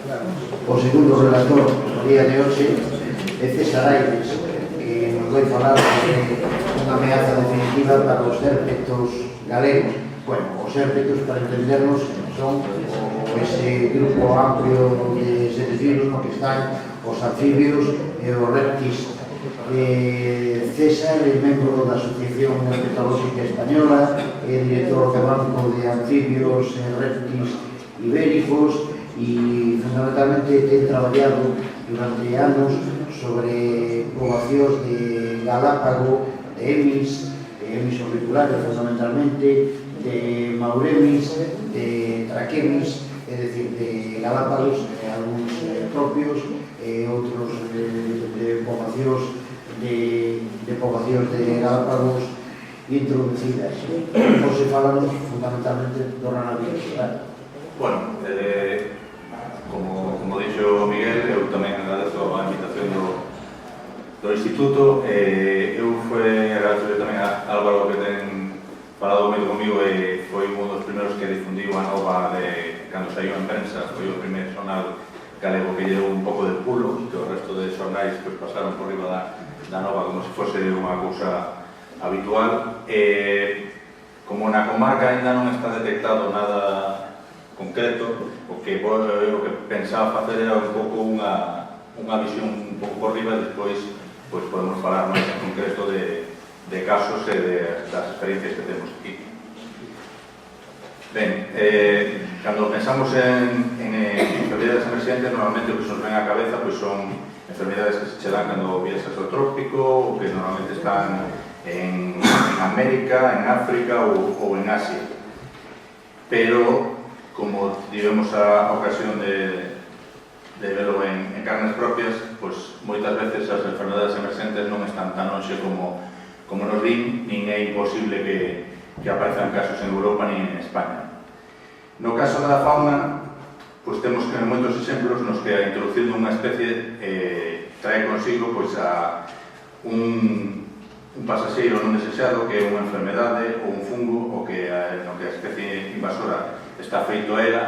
O segundo relator no día de hoxe é César Aires, que nos vai falar sobre unha ameaza definitiva para os hérpetos galegos. Bueno, os hérpetos, para entendernos, son ese grupo amplio de seres vivos no que están os anfibios e os reptis. César é membro da Asociación Herpetolóxica Española, é director do Banco de Anfibios e Reptis Ibéricos e fundamentalmente ten traballado durante anos sobre poboacións de galápago, de emis auriculares fundamentalmente, de mauremis, de traquemis, é dicir, de galápagos, algúns propios e outros de poboacións de galápagos introducidas. Hoxe falamos fundamentalmente do ranavirus. Bueno, como dixo Miguel, eu tamén agradezo a invitación do Instituto. Eu fui agradecer tamén a Álvaro que ten falado moito comigo e foi un dos primeiros que difundiu a nova de cando saiu en prensa. Foi o primeiro xornal galego que lle deu un pouco de pulo, que o resto de xornais que pasaron por riba da nova como se fose unha cousa habitual. Como na comarca ainda non está detectado nada concreto, o que pensaba facer era un pouco unha visión un pouco por riba e despois podemos falar máis en concreto de casos e das experiencias que temos aquí. Ben, cando pensamos en enfermedades emerxentes, normalmente o que nos ven á cabeza son enfermedades que se che dan cando viaxas ao trópico, ou que normalmente están en América, en África ou en Asia. Pero, como tivemos a ocasión de verlo en carnes propias, moitas veces as enfermedades emerxentes non están tan lonxe como nos din, nin é imposible que aparezan casos en Europa nin en España. No caso da fauna, temos moitos exemplos nos que a introducción dunha especie trae consigo a un pasaxeiro non desexado, que é unha enfermedade ou un fungo, no que a especie invasora está feito a ela,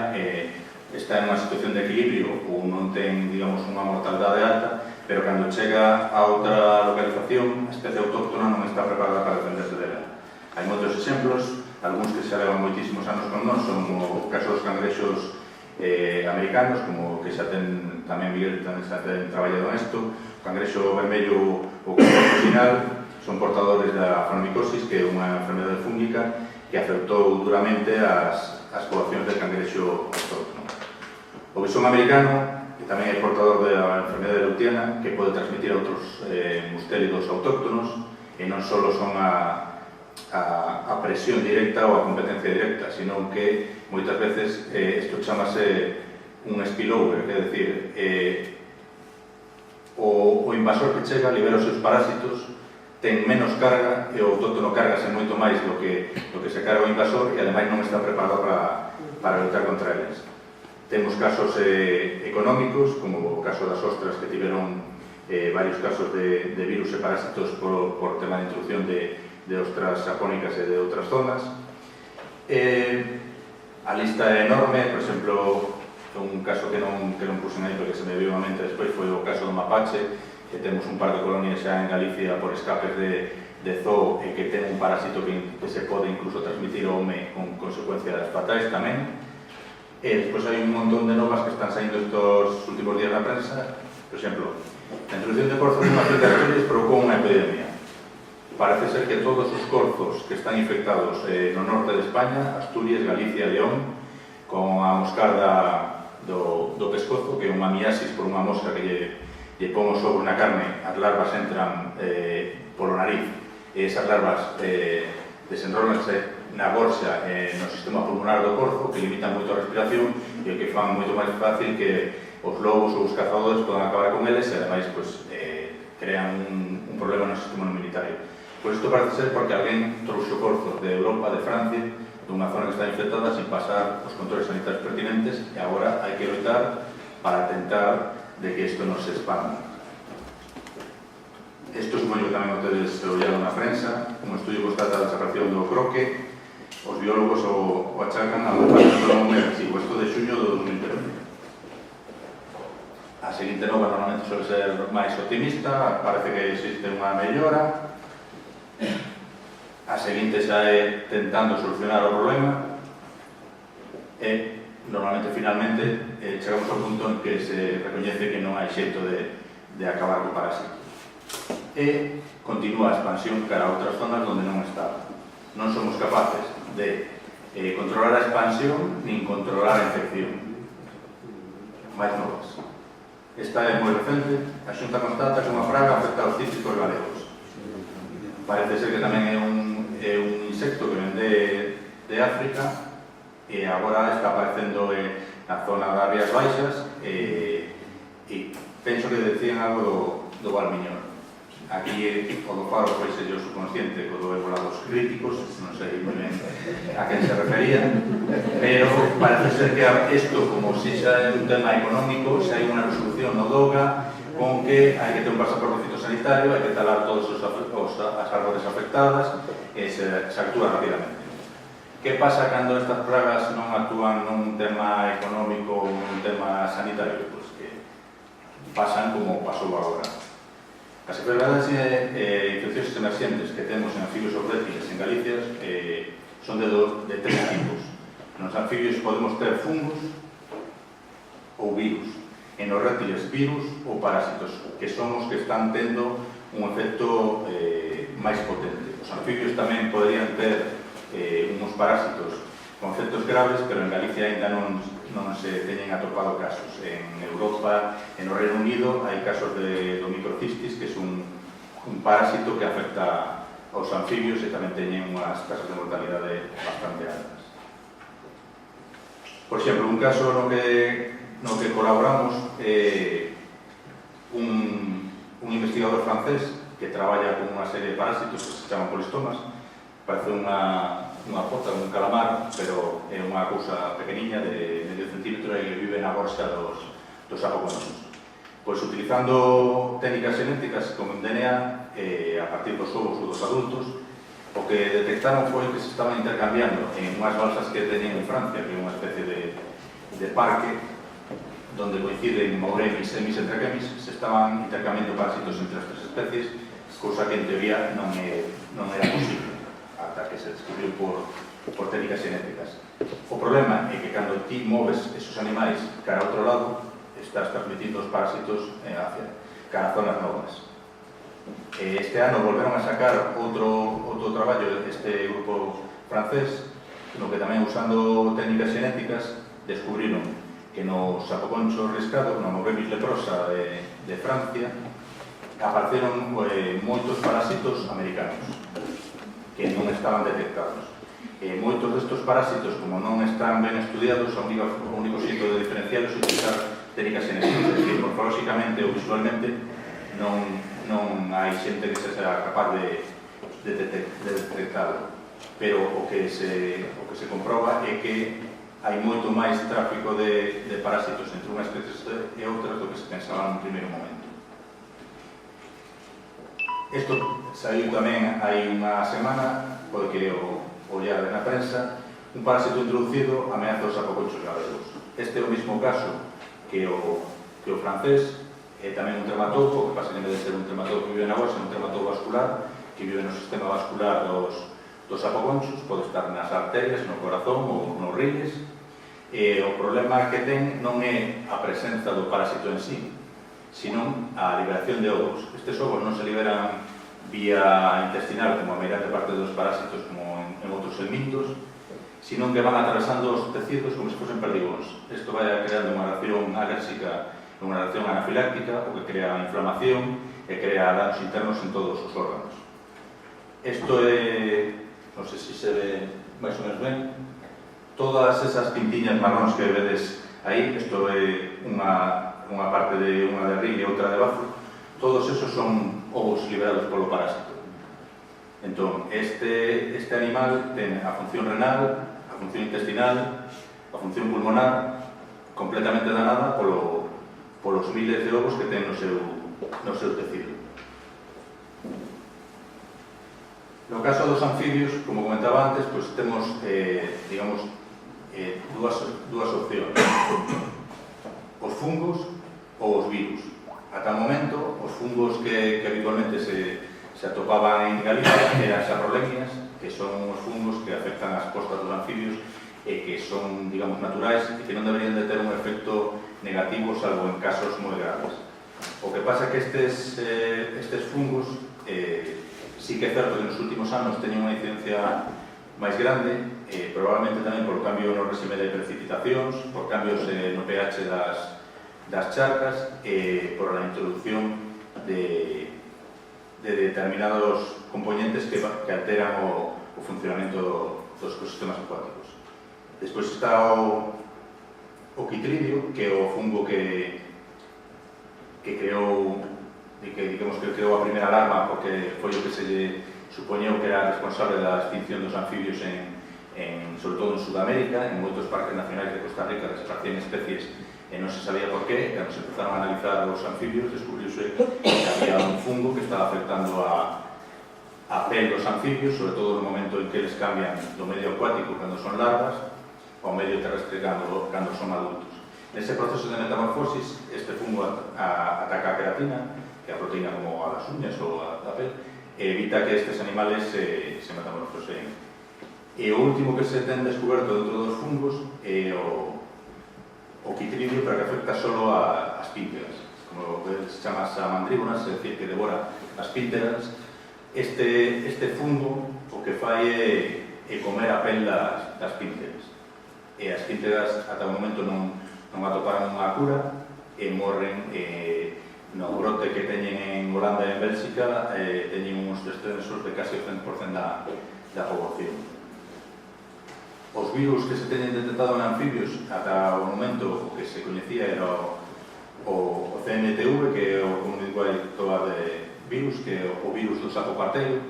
está en unha situación de equilibrio ou non ten, digamos, unha mortalidade alta, pero cando chega a outra localización, a especie autóctona non está preparada para defenderse dela. Hai moitos exemplos, algúns que se levan moitísimos anos con nós, son o caso dos cangrexos americanos, como que xa ten tamén Miguel, xa ten traballado nesto. O cangrexo vermello ou cangrexo final son portadores da farmicosis, que é unha enfermedade fúngica que afectou duramente as poboacións de cangrexo autóctono. O bisón americano, que tamén é portador da enfermedade leutiana, que pode transmitir a outros mustélidos autóctonos, e non só son a presión directa ou a competencia directa, sino que moitas veces isto chamase un spillover, que é dicir, o invasor que chega libera os seus parásitos, ten menos carga e o autóctono cargase moito máis do que se carga o invasor e ademais non está preparado para lutar contra eles. Temos casos económicos, como o caso das ostras, que tiveron varios casos de virus e parásitos por tema de introducción de ostras sapónicas e de outras zonas. A lista é enorme, por exemplo, un caso que non puxen aí porque se me viu a mente despois foi o caso do mapache, que temos un par de colonias xa en Galicia por escapes de zoo e que ten un parásito que se pode incluso transmitir ao home con consecuencias fatais tamén. E despois hai un montón de novas que están saindo estos últimos días na prensa. Por exemplo, a introducción de corzos en África provocou unha epidemia. Parece ser que todos os corzos que están infectados no norte de España, Asturias, Galicia e León, con a moscarda do pescozo, que é unha miasis por unha mosca que lle pon os ovos na carne, as larvas entran polo nariz e esas larvas desenrollanse na gorxa no sistema pulmonar do corzo, que limitan moito a respiración e o que fan moito máis fácil que os lobos ou os cazadores podan acabar con eles e ademais crean un problema no sistema inmunitario. Pois isto parece ser porque alguén trouxe o corzo de Europa, de Francia, dunha zona que está infectada sin pasar os controles sanitarios pertinentes e agora hai que loitar para tentar de que isto non se expanda. Isto supoño que tamén ustedes se ollaron na prensa, un estudio constata a desaparición do croque, os biólogos o achacan a un fenómeno agresivo, isto de xuño do 2013. seguinte nova normalmente suele ser máis optimista, parece que existe unha mellora. A seguinte xa é tentando solucionar o problema e normalmente, finalmente, chegamos ao punto en que se recoñece que non hai xeito de acabar co parásito. E continúa a expansión cara a outras zonas onde non está. Non somos capaces de controlar a expansión nin controlar a infección. Mais novas. Esta é moi recente. A Xunta constata que unha praga afecta aos cítricos galegos. Parece ser que tamén é un insecto que vende de África e agora está aparecendo na zona das Rías Baixas e penso que decían algo do Valmiñor. Aquí o do Faro foi ser o subconsciente co do ébola dos críticos, non sei moi ben a quen se refería, pero parece ser que isto, como se xa é un tema económico, se hai unha resolución no DOGA con que hai que ter un pasaporte fitosanitario, hai que talar todas as árbores afectadas e se actúa rapidamente. Que pasa cando estas pragas non actúan nun tema económico ou nun tema sanitario? Pois que pasan como pasou agora. As enfermedades e infeccións emerxentes que temos en anfibios ou réptiles en Galicia son de tres tipos. Nos anfibios podemos ter fungos ou virus. En os réptiles, virus ou parásitos, que son os que están tendo un efecto máis potente. Os anfibios tamén poderían ter uns parásitos con efectos graves, pero en Galicia ainda non se teñen atopado casos. En Europa e no Reino Unido hai casos do microcistis, que é un parásito que afecta aos anfibios e tamén teñen unhas tasas de mortalidade bastante altas. Por exemplo, un caso no que colaboramos un investigador francés que traballa con unha serie de parásitos que se chaman polistomas. Parece unha pota, un calamar, pero é unha cousa pequeniña de medio centímetro e vive na borxa dos sapoconchos. Pois, utilizando técnicas genéticas como DNA, a partir dos ovos ou dos adultos, o que detectaron foi que se estaban intercambiando en unhas balsas que teñen en Francia, que é unha especie de parque, donde coinciden mouremis e misentraquemis, se estaban intercambiando parásitos entre as tres especies, cousa que en teoría non era posible, ata que se descubriu por técnicas genéticas. O problema é que cando ti moves esos animais cara a outro lado, estás transmitindo os parásitos cara a zonas novas. Este ano volveron a sacar outro traballo deste grupo francés, no que tamén usando técnicas genéticas descubriron que nos sapoconchos riscados, na Moremis leprosa de Francia, apareceron moitos parásitos americanos que non estaban detectados. Moitos destes parásitos, como non están ben estudiados, o único xeito de diferencialos é utilizar técnicas genéticas, que morfolóxicamente ou visualmente non hai xente que se sea capaz de detectalo. Pero o que se comproba é que hai moito máis tráfico de parásitos entre unhas especies e outras do que se pensaba nun primeiro momento. Isto saiu tamén hai unha semana, pode que o ollar na prensa, un parásito introducido ameaza os sapoconchos galegos. Este é o mesmo caso que o francés, é tamén un trematopo, que pasa que en vez de ser un trematopo que vive na bolsa, é un trematopo vascular, que vive no sistema vascular dos sapoconchos, pode estar nas arterias, no corazón ou nos riles. O problema que ten non é a presenza do parásito en sí, sino a liberación de ovos. Estes ovos non se liberan vía intestinal, como a meirande parte dos parásitos, como en outros helmintos, sino que van atravesando os tecidos como se fosen perdigóns. Isto vai creando unha reacción alérxica, unha reacción anafiláctica, o que crea inflamación e crea danos internos en todos os órganos. Isto é, non sei se se ve máis ou menos ben, todas esas pintiñas marróns que vedes aí, isto é unha parte de unha de arriba e outra debaixo, todos esos son ovos liberados polo parásito. Entón, este animal ten a función renal, a función intestinal, a función pulmonar, completamente danada polos miles de ovos que ten no seu tecido. No caso dos anfibios, como comentaba antes, pues temos, digamos, dúas opcións. Os fungos ou os virus. Ata o momento, os fungos que habitualmente se atopaban en Galicia eran saprolegnias, que son os fungos que afectan as postas dos anfibios e que son, digamos, naturais e que non deberían de ter un efecto negativo salvo en casos moi graves. O que pasa é que estes fungos sí que é certo que nos últimos anos teñen unha incidencia máis grande, probablemente tamén por cambio no réxime de precipitacións, por cambios no pH das charcas e por a introducción de determinados componentes que alteran o funcionamento dos ecosistemas acuáticos. Despois está o quitridio, que é o fungo que creou, digamos que creou a primeira alarma, porque foi o que se lle supoñeu que era responsable da extinción dos anfibios sobre todo en Sudamérica, en moitos parques nacionais de Costa Rica desaparecían especies e non se sabía por qué. Cando se empezaron a analizar os anfibios, descubriuse que había un fungo que estaba afectando a pel dos anfibios, sobre todo no momento en que eles cambian do medio acuático cando son larvas ao medio terrestre cando son adultos. Nese proceso de metamorfosis, este fungo ataca a queratina, que é a proteína como a das uñas ou a pel, e evita que estes animales se metamorfoseen. E o último que se ten descoberto dentro dos fungos é o quitridio, pero que afecta solo as pínteras, como se chama salamandrígonas, é dicir, que devora as pínteras. Este fungo o que fai é comer a pel das pínteras, e as pínteras ata o momento non atoparon unha cura e morren no brote que teñen en Holanda e en Bélxica, teñen uns descensos de casi o 100% da poboación. Os virus que se teñen detectado en anfibios ata o momento o que se coñecía era o CMTV, que é o Community Toad Virus, que é o virus do sapo parteiro.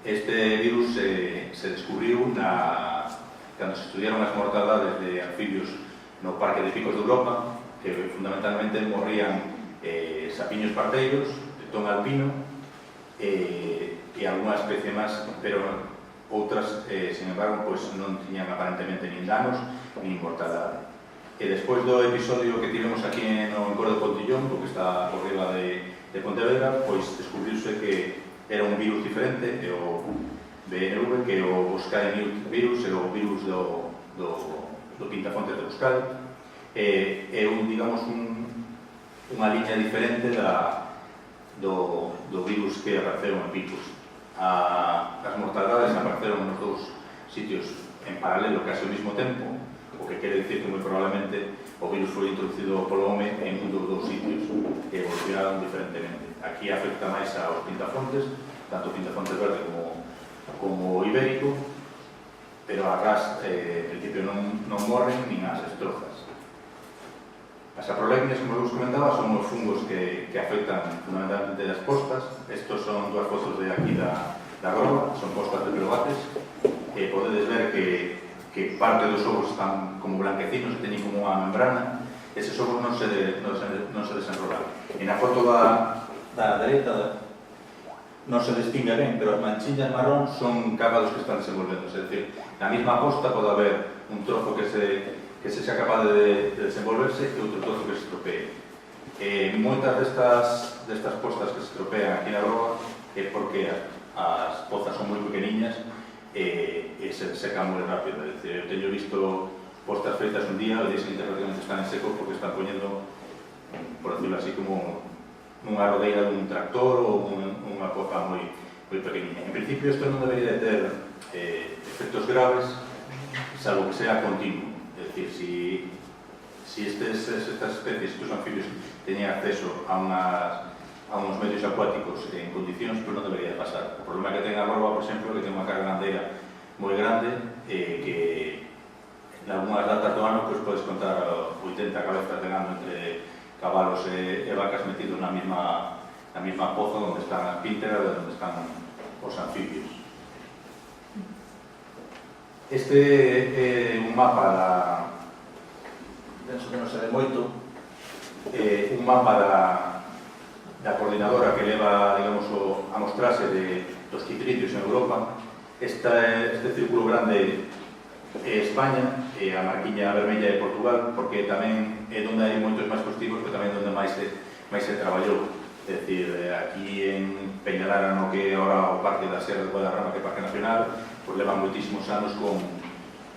Este virus se descubriu cando se estudiaron as mortandades de anfibios no Parque de Picos de Europa, que fundamentalmente morrían sapiños parteiros, tetón alpino e alguna especie máis, pero outras, sin embargo, non tiñan aparentemente nin danos nin mortandade. E despois do episodio que tivemos aquí no Encoro de Pontillón, que está por riba de Pontevedra, descubriuse que era un virus diferente, o BNV, que é o Boscae virus, é o virus do pintafonte de Boscae. É digamos, unha liña diferente do virus que apareceu en Picos. As mortandades apareceron nos dous sitios en paralelo case ao mesmo tempo, o que quere dicir que moi probablemente o virus foi introducido polo home en un dos dous sitios que evolucionaron diferentemente. Aquí afecta máis aos pintafontes, tanto o pintafontes verde como o ibérico, pero a ras, en principio, non morren nin as destrozas. As saprolegnias, como vos comentaba, son os fungos que afectan fundamentalmente as postas. Estos son dúas fotos de aquí da groba, son postas de pelobates. Podedes ver que parte dos ovos están como blanquecinos e teñen como unha membrana. Eses ovos non se desenrolan. E na foto da dereita non se distingue ben, pero as manchillas marrón son cábalos que están desenvolvendo. É dicir, na mesma posta pode haber un trozo que sexa capaz de desenvolverse e outro trozo que se estropee. Moitas destas postas que se estropean aquí na groba é porque as pozas son moi pequeniñas e se secan moi rápido. É dicir, eu teño visto postas feitas un día, o día seguinte prácticamente están en seco porque están poñendo, por decirlo así, como nunha rodeira dun tractor ou unha poza moi pequeniña. En principio, isto non debería de ter efectos graves, salvo que sea continuo. É dicir, si estas especies, estes anfibios, teñen acceso a uns medios acuáticos en condicións, non debería pasar. O problema que ten a groba, por exemplo, é que ten unha carga gandeira moi grande, que en algunhas datas do ano podes contar 80 cabezas de gando entre cabalos e vacas metidos na mesma poza onde están as pínteras e onde están os anfibios. Este é un mapa penso que non se ve moito, un mapa da coordinadora que leva, digamos, a mostrarse dos quitridios en Europa. Este círculo grande é España, e a marquiña vermella é Portugal, porque tamén é onde hai moitos máis positivos, pero tamén onde máis se traballou. É dicir, aquí en Peñalara, no que ahora o Parque da Serra de Guadarrama, que é Parque Nacional, pues levan moitísimos anos con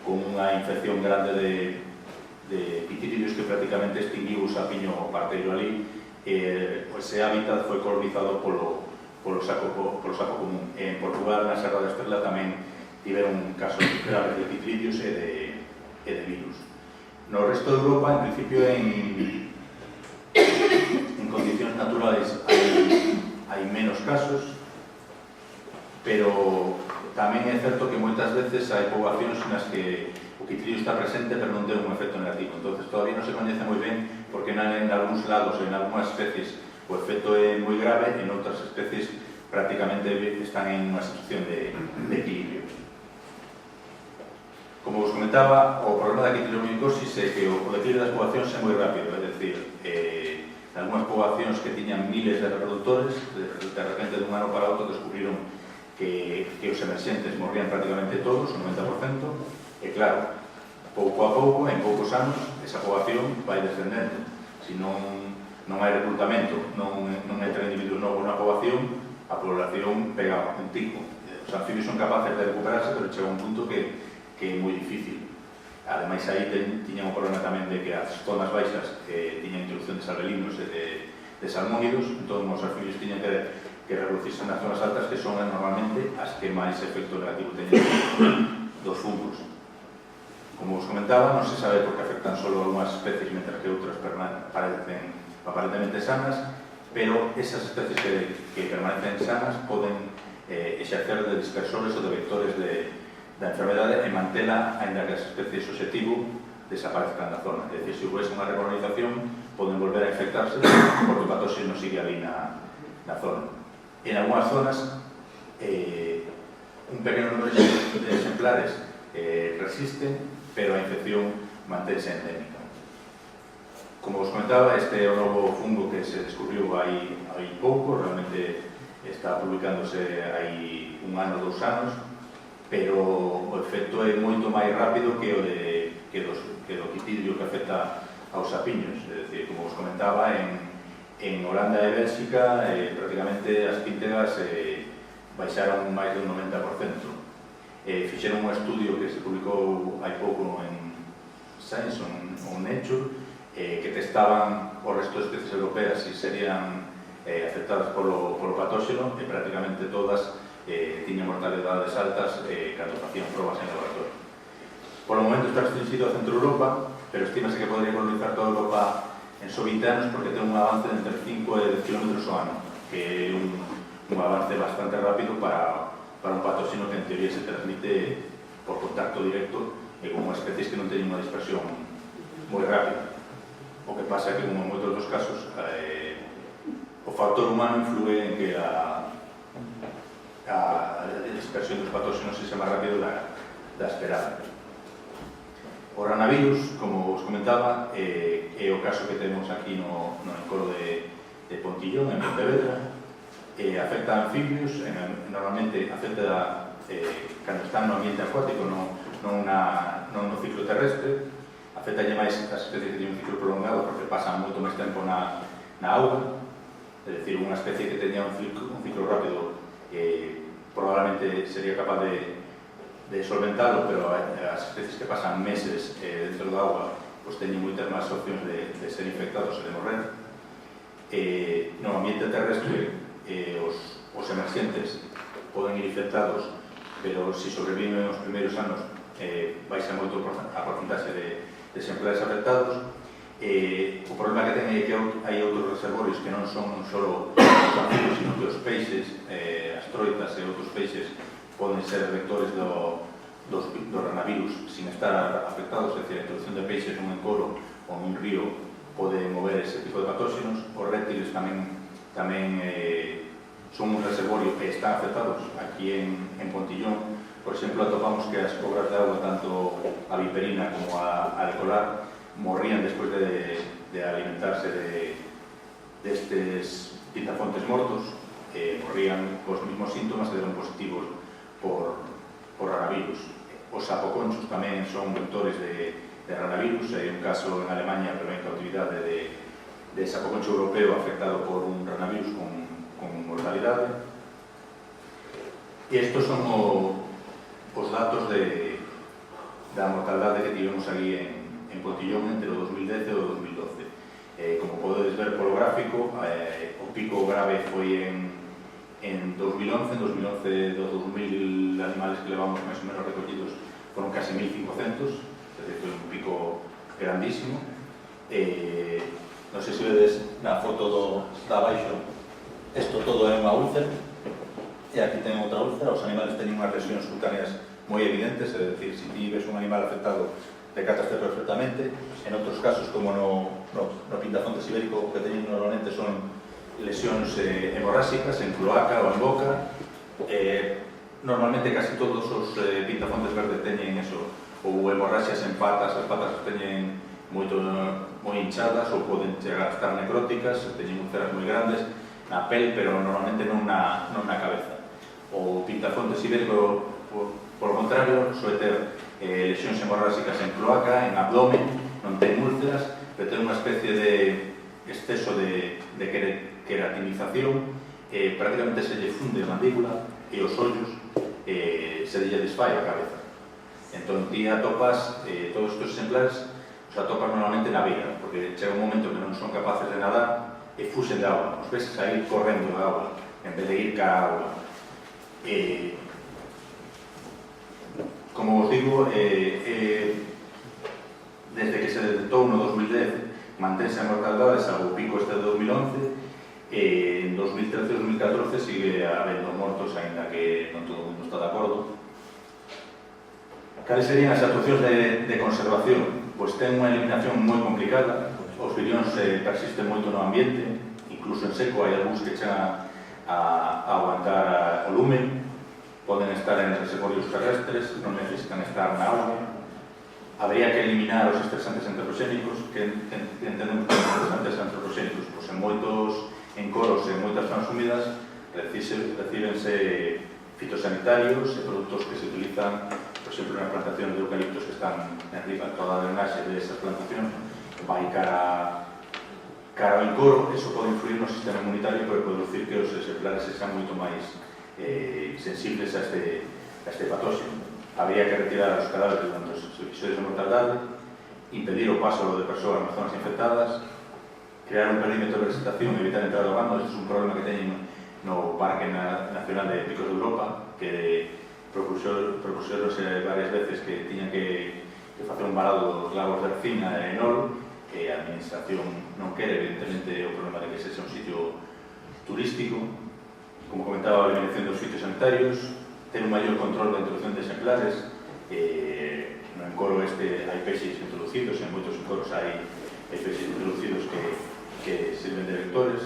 unha infección grande de pitidillos que prácticamente extinguiu o sapiño parteiro ali. Ese hábitat foi colonizado polo sapo común. En Portugal, na Serra da Estrela, tamén tiveron casos graves de pitidillos e de virus. No resto de Europa, en principio, en condicións naturales hai menos casos, pero tamén é certo que moitas veces hai poboacións nas que o pitidillo está presente pero non ten un efecto negativo. Entonces todavía non se coñece moi ben porque en algúns lados, en algunhas especies, o efecto é moi grave, en outras especies prácticamente están en unha situación de equilibrio. Como vos comentaba, o problema da quitrilomicosis é que o declive das poboacións é moi rápido, é dicir, en algunhas poboacións que tiñan miles de reproductores, de repente dun ano para outro descubriron que os emerxentes morrían prácticamente todos, o 90%, e claro, pouco a pouco, en poucos anos, esa poboación vai descendendo. Se non hai reclutamento, non entra individuos novos na poboación, a población pega un tico. Os anfibios son capaces de recuperarse, pero chega un punto que é moi difícil. Ademais, aí tiñan un problema tamén de que as zonas baixas tiñan introducción de salvelinos e de salmónidos, entón os anfibios tiñan que reproducirse nas zonas altas, que son normalmente as que máis efecto negativo teñen dos fungos. Como vos comentaba, non se sabe por que afectan só algunhas especies, mentre que outras parecen aparentemente sanas, pero esas especies que permanecen sanas poden exercer de dispersores ou de vectores da enfermedade e mantela, ainda que as especies objetivo desaparezcan da zona. É dicir, se houvese unha recolonización, poden volver a infectarse porque o patóxeno sigue ali na zona. En algunhas zonas, un pequeno número de exemplares resisten, pero a infección mantense endémica. Como vos comentaba, este é o novo fungo que se descubriu hai pouco, realmente está publicándose hai un ano, 2 anos, pero o efecto é moito máis rápido que o pitidillo que afecta aos sapiños. É dicir, como vos comentaba, en Holanda e Bélxica prácticamente as píntegas baixaron máis de un 90%. Fixeron un estudio que se publicou hai pouco en Science ou Nature, que testaban o resto de especies europeas se serían afectadas polo patóxeno, e prácticamente todas tiñan mortalidades altas cando facían probas en laboratorio. Por o momento está restringido a Centro Europa, pero estímase que podría colonizar toda Europa en só 20 anos porque ten un avance de entre 5 e 10 km ao ano, que é un avance bastante rápido para un patóxeno que en teoría se transmite por contacto directo e con unhas especies que non teñen unha dispersión moi rápida. O que pasa é que, como en moitos dos casos, o factor humano influe en que a dispersión dos patóxenos sexa máis rápido da esperada. O ranavirus, como vos comentaba, é o caso que temos aquí no encoro de Pontillón, en Pontevedra. Afecta a anfibios, normalmente afecta cando están no ambiente acuático, non no ciclo terrestre. Afecta máis as especies que teñen un ciclo prolongado porque pasan moito máis tempo na auga. É dicir, unha especie que teña un ciclo rápido probablemente sería capaz de solventarlo, pero as especies que pasan meses dentro da auga pues teñen moitas máis opcións de ser infectados e de morrer. No ambiente terrestre os emerxentes poden ir infectados, pero se sobreviven os primeiros anos vai ser moito a porcentaxe de exemplares afectados. O problema que ten é que hai outros reservorios que non son só os anfibios, sino que os peixes, as troitas e outros peixes poden ser vectores dos ranavirus sin estar afectados, é dicir, a introducción de peixes nun encoro ou nun río pode mover ese tipo de patóxenos. Os réptiles tamén son un reservorio que están afectados. Aquí en Pontillón, por exemplo, atopamos que as cobras de agua, tanto a viperina como a de colar, morrían despois de alimentarse destes pintafontes mortos, morrían cos mesmos síntomas e eran positivos por ranavirus. Os sapoconchos tamén son vectores de ranavirus. Hai un caso en Alemanha, pero en cautividade, de Sapoconcho europeo afectado por un ranavirus con mortalidade. E estes son os datos da mortalidade que tivemos aquí en Potillón entre o 2010 e o 2012. Como podedes ver polo gráfico, o pico grave foi en 2011. En 2011, dos 2.000 animales que levamos máis ou menos recollidos, foron casi 1.500, é dicir, foi un pico grandísimo. Non sei se vedes na foto da abaixo, isto todo é unha úlcera, e aquí ten outra úlcera. Os animales teñen unhas lesións cutáneas moi evidentes, é dicir, se ti ves un animal afectado, decátaste perfectamente. En outros casos, como no pintafontes ibérico, o que teñen normalmente son lesións hemorráxicas en cloaca ou en boca. Normalmente casi todos os pintafontes verdes teñen eso, ou hemorraxias en patas, as patas teñen moi hinchadas ou poden chegar a estar necróticas, teñen úlceras moi grandes na pel, pero normalmente non na cabeza. O pintafontes ibérico, por contrario, soe ter lesións hemorráxicas en cloaca, en abdomen, non ten úlceras, pero ten unha especie de exceso de queratinización, prácticamente se lle funde a mandíbula e os ollos se lle desfai a cabeza. Entón, ti atopas todos estes exemplares, os atopas normalmente na vega, porque chega un momento que non son capaces de nadar e fuxen de agua, os ves sair correndo de agua en vez de ir cara a agua. Como os digo, desde que se detectou no 2010 mantense a mortalidade, salvo o pico este de 2011, en 2013 e 2014 sigue habendo mortos, aínda que non todo o mundo está de acordo. Cales serían as actuacións de conservación? Pois ten unha eliminación moi complicada, os virións persisten moito no ambiente, incluso en seco hai algúns que chegan a aguantar o lume, poden estar en reservorios terrestres, non necesitan estar na auga. Habría que eliminar os estresantes antropoxénicos, que entendemos que os estresantes antropoxénicos, pois en moitos encoros e moitas zonas húmidas recíbense fitosanitarios e produtos que se utilizan, por exemplo, na plantación de eucaliptos que están en riba. Toda a drenaxe de esas plantacións vai cara ao encoro. Eso pode influir no sistema inmunitario, porque pode producir que os exemplares sean moito máis sensibles a este patóxeno. Habría que retirar os cadáveres durante os episodios de mortalidade, impedir o paso de persoas nas zonas infectadas, crear un perímetro de vegetación e evitar a entrada do gando. Este é un problema que teñen no Parque Nacional de Picos de Europa, que propuxeronse varias veces que tiñan que facer un varado dos lagos de Arcina e Enol, que a administración non quere, evidentemente, o problema de que sexa un sitio turístico. Como comentaba, a eliminación dos sitios sanitarios, ter un maior control da introducción de exemplares. No encoro este hai peixes introducidos, en moitos encoros hai peixes introducidos que sirven de vectores.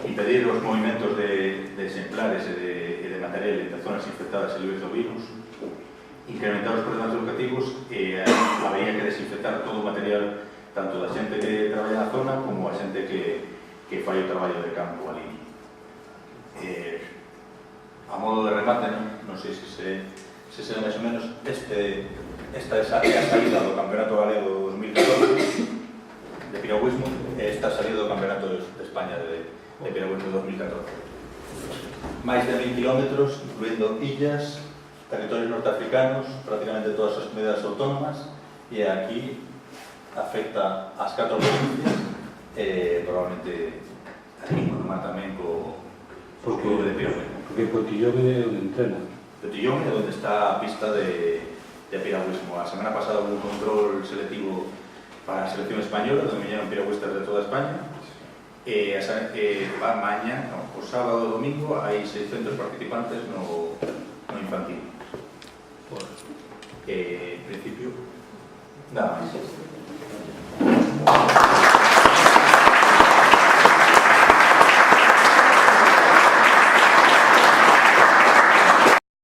Impedir os movimentos de exemplares e de material entre zonas infectadas e libres do virus. Incrementar os problemas educativos, habría que desinfectar todo o material, tanto da xente que traballa na zona como a xente que fai o traballo de campo ali. A modo de remate, non sei se se máis ou menos, esta é a saída do Campeonato Galego 2014 de piragüismo, e esta a saída do Campeonato de España de piragüismo 2014. Máis de 1000 kilómetros, incluindo illas, territorios norteafricanos, prácticamente todas as comunidades autónomas, e aquí afecta ás 4 provincias, probablemente aquí normal tamén co clube de piragüismo. Porque Potillón é onde entrena. Potillón é onde está a pista de piragüismo. A semana pasada hubo un control selectivo para a selección española, donde viñeron piragüistas de toda España. Mañá, o sábado e domingo, hai 600 participantes no infantil. En principio, nada máis.